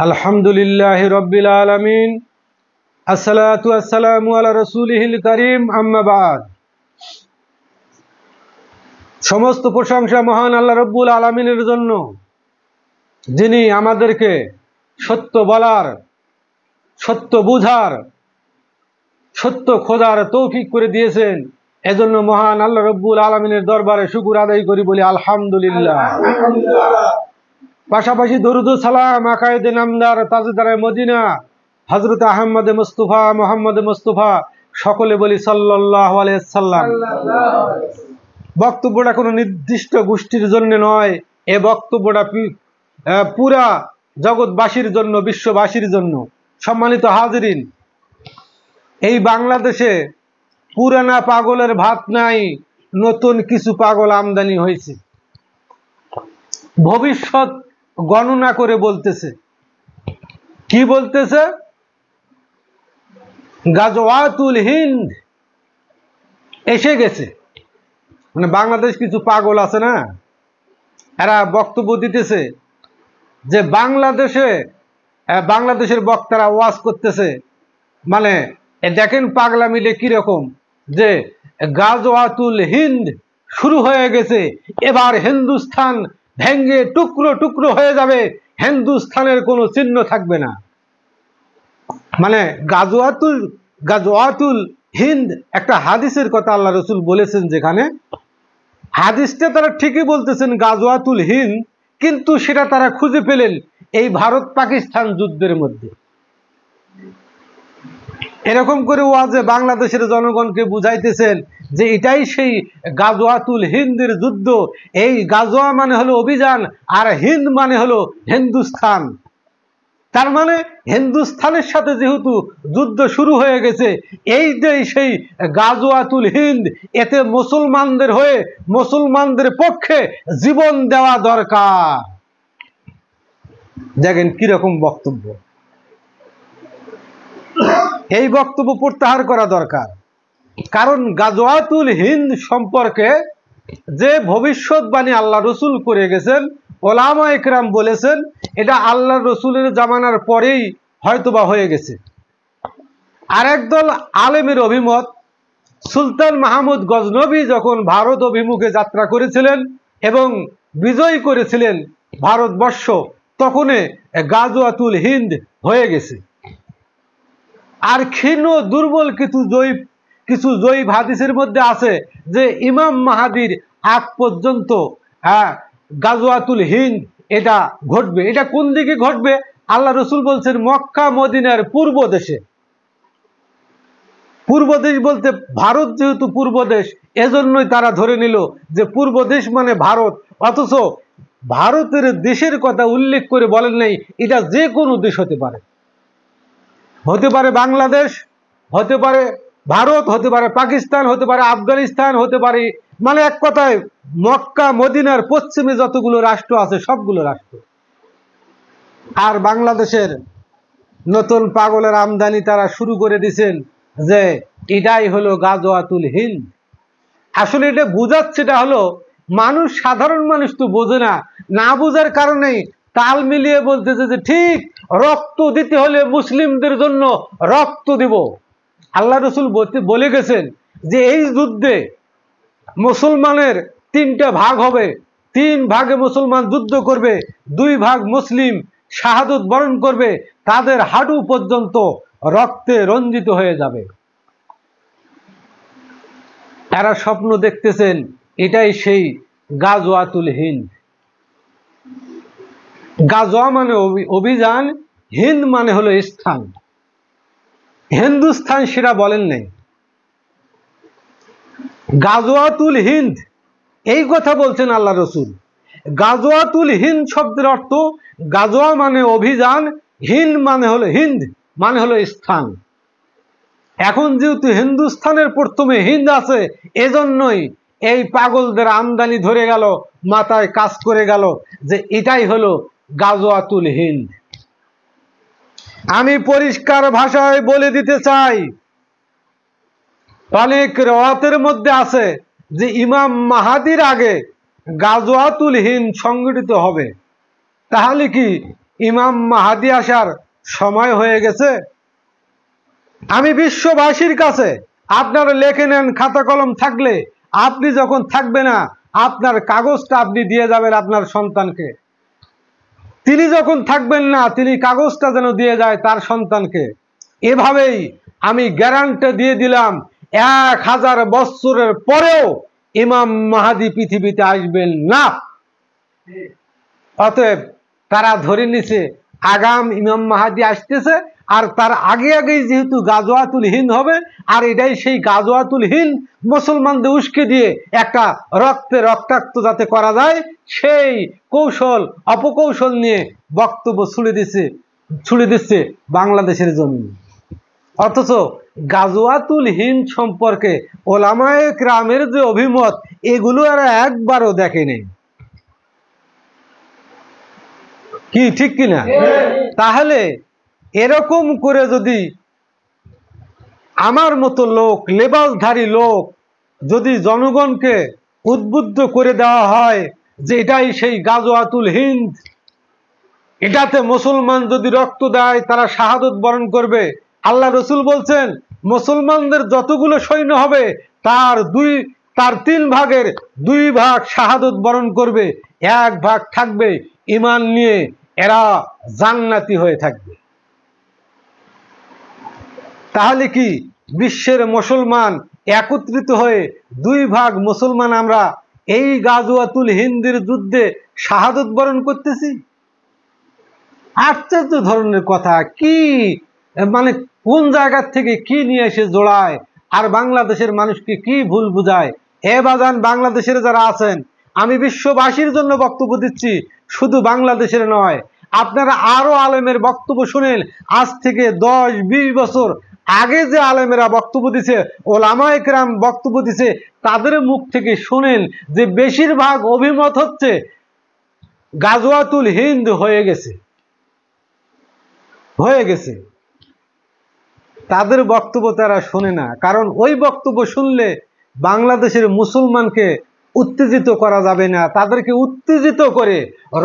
আলহামদুলিল্লাহি রাব্বিল আলামিন আসসালাতু ওয়াসসালামু আলা রাসূলিহিল কারীম আম্মা বাদ। সমস্ত প্রশংসা মহান আল্লাহ রাব্বুল আলামিনের জন্য, যিনি আমাদেরকে সত্য বলার, সত্য বুঝার, সত্য খোঁজার তৌফিক করে দিয়েছেন। এজন্য মহান আল্লাহ রাব্বুল আলামিনের দরবারে শুকর আদায় করি, বলি আলহামদুলিল্লাহ। পাশাপাশি দরুদ ও সালাম আকায়েদে নামদার তাজদারে মদিনা হযরত আহমদ মুস্তাফা মুহাম্মদ মুস্তাফা, সকলে বলি সাল্লাল্লাহু আলাইহি ওয়াসাল্লাম। বক্তব্যটা কোনো নির্দিষ্ট গোষ্ঠীর জন্য নয়, এ বক্তব্যটা পুরা জগৎবাসীর জন্য, বিশ্ববাসীর জন্য। সম্মানিত হাজিরিন, এই বাংলাদেশে পুরানা পাগলের ভাত নাই, নতুন কিছু পাগল আমদানি হয়েছে। ভবিষ্যৎ গণনা করে বলতেছে, কি বলতেছে? গাজওয়াতুল হিন্দ এসে গেছে। মানে বাংলাদেশ কিছু পাগল আছে না, এরা বক্তব্য দিতেছে যে বাংলাদেশের বক্তারা ওয়াজ করতেছে, মানে দেখেন পাগলা মিলে কিরকম, যে গাজওয়াতুল হিন্দ শুরু হয়ে গেছে, এবার হিন্দুস্তান ভেঙ্গে টুকরো টুকরো হয়ে যাবে, হিন্দুস্তানের কোনো চিহ্ন থাকবে না। মানে গাজওয়াতুল হিন্দ একটা হাদিসের কথা আল্লাহ রসুল বলেছেন, যেখানে হাদিসটা তারা ঠিকই বলতেছেন গাজওয়াতুল হিন্দ, কিন্তু সেটা তারা খুঁজে পেলেন এই ভারত পাকিস্তান যুদ্ধের মধ্যে। এরকম করে ওয়াজে বাংলাদেশের জনগণকে বুঝাইতেছেন যে এটাই সেই গাজওয়াতুল হিন্দের যুদ্ধ। এই গাজওয়া মানে হলো অভিযান, আর হিন্দ মানে হলো হিন্দুস্তান। তার মানে হিন্দুস্তানের সাথে যেহেতু যুদ্ধ শুরু হয়ে গেছে, এই যে সেই গাজওয়াতুল হিন্দ, এতে মুসলমানদের হয়ে, মুসলমানদের পক্ষে জীবন দেওয়া দরকার। দেখেন কিরকম বক্তব্য। এই বক্তব্য প্রত্যাহার করা দরকার, কারণ গাজওয়াতুল হিন্দ সম্পর্কে যে ভবিষ্যৎবাণী আল্লাহ রসুল করে গেছেন, ওলামা ইকরাম বলেছেন, এটা আল্লাহ রসুলের জামানার পরেই হয়তোবা হয়ে গেছে। আর একদল আলেমের অভিমত, সুলতান মাহমুদ গজনবী যখন ভারত অভিমুখে যাত্রা করেছিলেন এবং বিজয় করেছিলেন ভারতবর্ষ, তখনই গাজওয়াতুল হিন্দ হয়ে গেছে। আর ক্ষীণ দুর্বল কিছু জয়ীফ হাদিসের মধ্যে আছে যে ইমাম মাহাদির আগ পর্যন্ত গাজওয়াতুল হিন্দ এটা ঘটবে। এটা কোন দিকে ঘটবে? আল্লাহ রসুল বলছেন মক্কা মদিনার পূর্ব দেশে। পূর্ব দেশ বলতে ভারত যেহেতু পূর্ব দেশ, এজন্যই তারা ধরে নিল যে পূর্ব দেশ মানে ভারত, অথচ ভারতের দেশের কথা উল্লেখ করে বলেন নাই। এটা যে কোনো দেশ হতে পারে, হতে পারে বাংলাদেশ, হতে পারে ভারত, হতে পারে পাকিস্তান, হতে পারে আফগানিস্তান, হতে পারে, মানে এক কথায় মক্কা মদিনার পশ্চিমে যতগুলো রাষ্ট্র আছে সবগুলো রাষ্ট্র। আর বাংলাদেশের নতুন পাগলের আমদানি তারা শুরু করে দিয়েছেন যে এটাই হলো গাজওয়াতুল হিন্দ। আসলে এটা বোঝাচ্ছে, এটা হলো মানুষ, সাধারণ মানুষ তো বোঝে না, না বোঝার কারণেই তাল মিলিয়ে বলতেছে যে ঠিক, রক্ত দিতে হলে মুসলিমদের জন্য রক্ত দিব। আল্লাহ রসুল বলে গেছেন যে এই যুদ্ধে মুসলমানের তিনটা ভাগ হবে, 3 ভাগে মুসলমান যুদ্ধ করবে, 2 ভাগ মুসলিম শাহাদত বরণ করবে, তাদের হাঁটু পর্যন্ত রক্তে রঞ্জিত হয়ে যাবে। এরা স্বপ্ন দেখতেছেন এটাই সেই গাজওয়াতুল হিন্দ। গাজওয়া মানে অভিযান, হিন্দ মানে হলো স্থান। হিন্দুস্তান সেটা বলেন নাই, গাজওয়াতুল হিন্দ এই কথা বলছেন আল্লাহ রসুল। গাজওয়াতুল হিন্দ শব্দের অর্থ গাজওয়া মানে অভিযান, হিন্দ মানে হলো স্থান। এখন যেহেতু হিন্দুস্তানের প্রথমে হিন্দ আছে, এজন্যই এই পাগলদের আমদানি ধরে গেল, মাথায় কাজ করে গেল যে এটাই হলো গাজওয়াতুল হিন্দ। আমি পরিষ্কার ভাষায় বলে দিতে চাই, অনেক রওয়াতের মধ্যে আছে যে ইমাম মাহাদির আগে গাজওয়াতুল হিন্দ সংগঠিত হবে। তাহলে কি ইমাম মাহাদি আসার সময় হয়ে গেছে। আমি বিশ্ববাসীর কাছে, আপনারা লেখে নেন, খাতা কলম থাকলে, আপনি যখন থাকবে না আপনার কাগজটা আপনি দিয়ে যাবেন আপনার সন্তানকে, তিনি যখন থাকবেন না তিনি কাগজটা যেন দিয়ে যায় তার সন্তানকে। এভাবেই আমি গ্যারান্টি দিয়ে দিলাম 1000 বছরের পরেও ইমাম মাহাদি পৃথিবীতে আসবেন না। অতএব তারা ধরে নিছে আগাম ইমাম মাহাদি আসতেছে, আর তার আগে আগেই যেহেতু গাজওয়াতুল হিন্দ হবে, আর এটাই সেই গাজওয়াতুল হিন্দ মুসলমানদের উস্কে দিয়ে একটা রক্তে রক্তাক্ত যাতে করা যায় সেই কৌশল অপকৌশল নিয়ে বক্তব্য ছুড়ে দিচ্ছে বাংলাদেশের জন্য। অথচ গাজওয়াতুল হিন্দ সম্পর্কে ওলামায়ে কেরামের যে অভিমত, এগুলো আর একবারও দেখেনি। কি ঠিক কিনা? তাহলে এরকম করে যদি আমার মতো লোক, লেবাসধারী লোক, যদি জনগণকে উদ্বুদ্ধ করে দেওয়া হয় যে এটাই সেই গাজওয়াতুল হিন্দ, এটাতে মুসলমান যদি রক্ত দেয় তারা শাহাদত বরণ করবে। আল্লাহ রসুল বলছেন মুসলমানদের যতগুলো সৈন্য হবে তার 3 ভাগের 2 ভাগ শাহাদত বরণ করবে, 1 ভাগ থাকবে ঈমান নিয়ে, এরা জান্নাতি হয়ে থাকবে। তাহলে কি বিশ্বের মুসলমান একত্রিত হয়ে 2 ভাগ মুসলমান আমরা এই গাজওয়াতুল হিন্দের যুদ্ধে শাহাদত বরণ করতেছি? আশ্চর্য ধরনের কথা। কি মানে কোন জায়গা থেকে কি নিয়ে এসে জোড়ায়, আর বাংলাদেশের মানুষকে কি ভুল বুঝায়। এ বাজান, বাংলাদেশের যারা আছেন, আমি বিশ্ববাসীর জন্য বক্তব্য দিচ্ছি, শুধু বাংলাদেশের নয়। আপনারা আরো আলেমের বক্তব্য শুনেন, আজ থেকে 10-20 বছর আগে যে আলেমেরা বক্তব্য দিছে, ওলামায়ে কেরাম বক্তব্য দিছে, তাদের মুখ থেকে শুনেন যে বেশিরভাগ অভিমত হচ্ছে গাজওয়াতুল হিন্দ হয়ে গেছে। তাদের বক্তব্য তারা শোনে না, কারণ ওই বক্তব্য শুনলে বাংলাদেশের মুসলমানকে উত্তেজিত করা যাবে না, তাদেরকে উত্তেজিত করে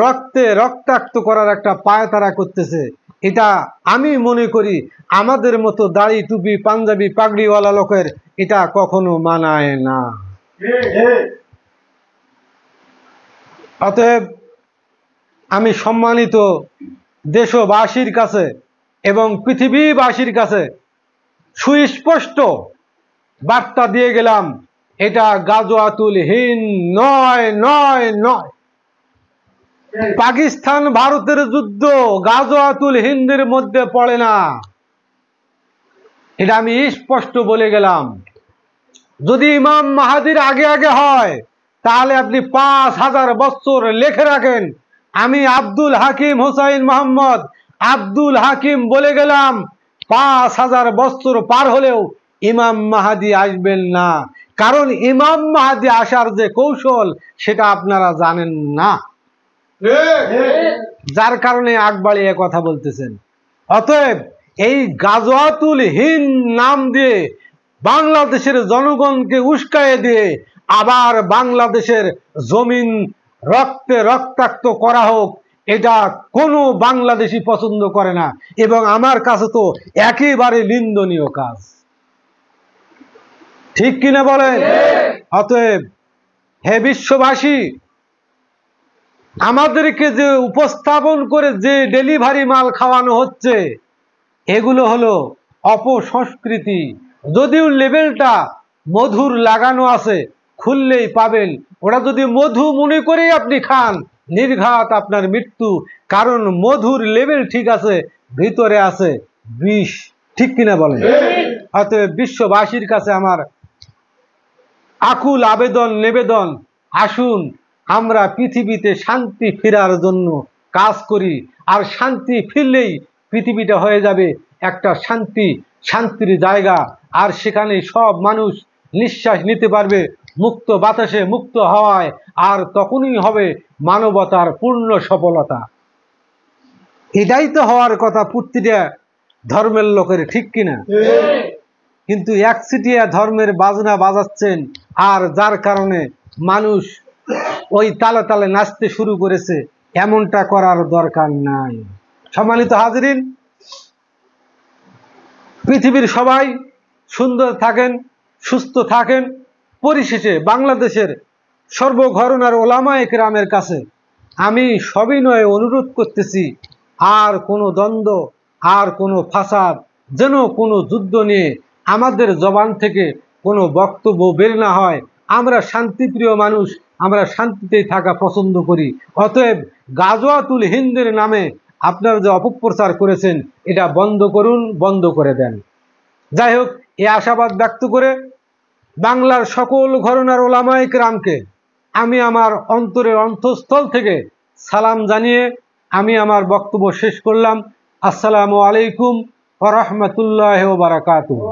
রক্তে রক্তাক্ত করার একটা পায়তারা করতেছে। এটা আমি মনে করি আমাদের মতো দাড়ি টুপি পাঞ্জাবি পাগড়িওয়ালা লোকের এটা কখনো মানায় না। অতএব আমি সম্মানিত দেশবাসীর কাছে এবং পৃথিবীবাসীর কাছে সুস্পষ্ট বার্তা দিয়ে গেলাম, এটা গাজওয়াতুল হিন্দ নয়। পাকিস্তান ভারতের যুদ্ধ গাজওয়াতুল হিন্দের মধ্যে পড়ে না, এটা আমি স্পষ্ট বলে গেলাম। যদি ইমাম মাহাদির আগে আগে হয় তাহলে আপনি 5000 বছর লিখে রাখেন। আমি আব্দুল হাকিম হুসাইন মোহাম্মদ আব্দুল হাকিম বলে গেলাম, 5000 বছর পার হলেও ইমাম মাহাদি আসবেন না, কারণ ইমাম মাহাদি আসার যে কৌশল সেটা আপনারা জানেন না, যার কারণে আগ বাড়িয়ে কথা বলতেছেন। অতএব এই গাজওয়াতুল হিন্দ নাম দিয়ে বাংলাদেশের জনগণকে উস্কায়ে দিয়ে আবার বাংলাদেশের জমিন রক্তে রক্তাক্ত করা হোক, এটা কোনো বাংলাদেশি পছন্দ করে না, এবং আমার কাছে তো একেবারে নিন্দনীয় কাজ। ঠিক কিনা বলেন? অতএব হে বিশ্ববাসী, আমাদেরকে যে উপস্থাপন করে যে ডেলিভারি মাল খাওয়ানো হচ্ছে, এগুলো হলো অপসংস্কৃতি। যদিও লেবেলটা মধুর লাগানো আছে, খুললেই পাবেন, ওটা যদি মধু মনে করেই আপনি খান, নির্ঘাত আপনার মৃত্যু, কারণ মধুর লেবেল ঠিক আছে, ভিতরে আছে বিষ। ঠিক কিনা বলেন? অতএব বিশ্ববাসীর কাছে আমার আকুল আবেদন নিবেদন, আসুন আমরা পৃথিবীতে শান্তি ফেরার জন্য কাজ করি, আর শান্তি ফিরলেই পৃথিবীটা হয়ে যাবে একটা শান্তির জায়গা, আর সেখানে সব মানুষ নিঃশ্বাস নিতে পারবে মুক্ত বাতাসে, মুক্ত হাওয়ায়, আর তখনই হবে মানবতার পূর্ণ সফলতা। এটাই তো হওয়ার কথা প্রতিটা ধর্মের লোকের, ঠিক কিনা? কিন্তু একচিটিয়া ধর্মের বাজনা বাজাচ্ছেন, আর যার কারণে মানুষ ওই তালে তালে নাচতে শুরু করেছে। এমনটা করার দরকার নাই। সম্মানিত হাজিরিন, পৃথিবীর সবাই সুন্দর থাকেন, সুস্থ থাকেন। পরিশেষে বাংলাদেশের সর্বঘরানার ওলামায়ে কেরামের কাছে আমি সবিনয়ে অনুরোধ করতেছি, আর কোনো দ্বন্দ্ব, আর কোনো ফাসাদ, যেন কোনো যুদ্ধ নিয়ে আমাদের জবান থেকে কোনো বক্তব্য বের না হয়। আমরা শান্তিপ্রিয় মানুষ, আমরা শান্তিতেই থাকা পছন্দ করি। অতএব গাজওয়াতুল হিন্দের নামে আপনারা যে অপপ্রচার করেছেন, এটা বন্ধ করুন, বন্ধ করে দেন। যাই হোক, এই আশাবাদ ব্যক্ত করে বাংলার সকল ঘরানার ওলামায়ে কেরামকে আমি আমার অন্তরের অন্তঃস্থল থেকে সালাম জানিয়ে আমি আমার বক্তব্য শেষ করলাম। আসসালামু আলাইকুম ওয়া রাহমাতুল্লাহি ওয়া বারাকাতুহু।